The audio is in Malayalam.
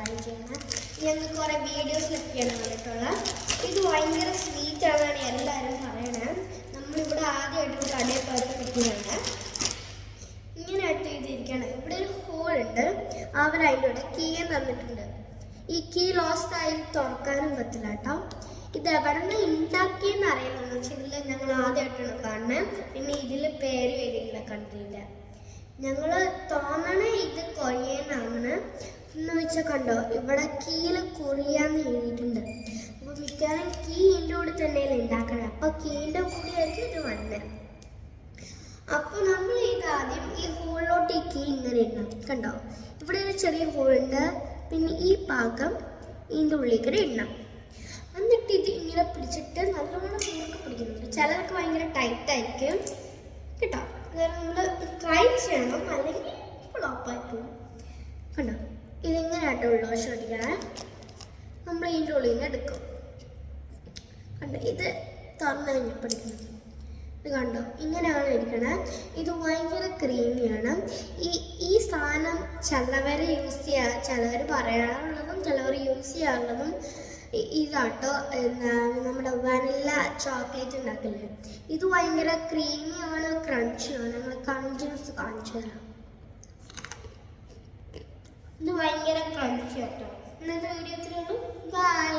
കാണിക്കുന്നത്. ഞങ്ങൾ കുറേ വീഡിയോസിലൊക്കെയാണ് കണ്ടിട്ടുള്ളത്. ഇത് ഭയങ്കര സ്വീറ്റ് ആണെന്നാണ് എല്ലാവരും പറയണത്. നമ്മളിവിടെ ആദ്യമായിട്ട് കടയിൽ പോയപ്പോൾ കിട്ടിയതാണ്. ഇങ്ങനെയായിട്ട് ഇതിരിക്കണം. ഇവിടെ ഒരു ഹോളുണ്ട്. അവരതിൻ്റെ കൂടെ കീ തന്നിട്ടുണ്ട്. ഈ കീ ലോസ്റ്റ് ആയി തുറക്കാനും പറ്റില്ല കേട്ടോ. ഇത് എവിടെ നിന്ന് ഉണ്ടാക്കിയെന്ന് അറിയണമെന്ന് വെച്ചാൽ ഇതിൽ ഞങ്ങൾ ആദ്യമായിട്ടാണ് കാണുന്നത്. പിന്നെ ഇതിൽ പേര് എഴുതിയില്ല, കണ്ടില്ല. ഞങ്ങൾ തോന്നണേ ഇത് കൊറിയനാണ് എന്ന് വെച്ചാൽ കണ്ടോ, ഇവിടെ കീയിൽ കൊറിയാന്ന് എഴുതിയിട്ടുണ്ട്. അപ്പോൾ മിക്കവാറും കീ ഇതിൻ്റെ കൂടെ തന്നെയാണ് ഉണ്ടാക്കണത്. അപ്പോൾ കീൻ്റെ കൂടെ ആയിരിക്കും ഇത് വന്നത്. അപ്പോൾ നമ്മൾ ഇതാദ്യം ഈ ഹോളിലോട്ട് ഈ കീ ഇങ്ങനെ ഇടണം. കണ്ടോ, ഇവിടെ ഒരു ചെറിയ ഹോളുണ്ട്. പിന്നെ ഈ ഭാഗം ഇതിൻ്റെ ഉള്ളിൽ കൂടെ ഇടണം. എന്നിട്ട് ഇത് ഇങ്ങനെ പിടിച്ചിട്ട് നല്ലോണം മുറുക്കെ പിടിക്കുന്നുണ്ട്. ചിലർക്ക് ഭയങ്കര ടൈറ്റായിരിക്കും കേട്ടോ. അതായത് നമ്മൾ ട്രൈ ചെയ്യണം, അല്ലെങ്കിൽ ഫ്ലോപ്പായി പോകും. കണ്ടോ, ഇതിങ്ങനെ ആട്ടോ ഉള്ളു ശ്രദ്ധിക്കണേ. നമ്മൾ ഇതിൻ്റെ ഉള്ളിൽ നിന്ന് എടുക്കും. കണ്ടോ, ഇത് തുറന്നു കഴിഞ്ഞ് പിടിക്കുന്നത്. ഇത് കണ്ടോ, ഇങ്ങനെയാണ് ഇരിക്കണത്. ഇത് ഭയങ്കര ക്രീമിയാണ്. ഈ സാധനം ചിലവർ യൂസ് ചെയ്യുക, ചിലവർ പറയാറുള്ളതും ചിലവർ യൂസ് ചെയ്യാറുള്ളതും ഇതാട്ടോ. നമ്മുടെ വനില ചോക്ലേറ്റ് ഉണ്ടാക്കില്ലേ, ഇത് ഭയങ്കര ക്രീമിയാണ്, ക്രഞ്ചിയാണ്. ഞങ്ങൾ ക്രഞ്ചിനെസ് കാണിച്ചു തരാം. ഇത് ഭയങ്കര ക്രഞ്ചി ആട്ടോ. ഇന്നത്തെ വീഡിയോ ഇത്രയേ ഉള്ളൂ. ബൈ.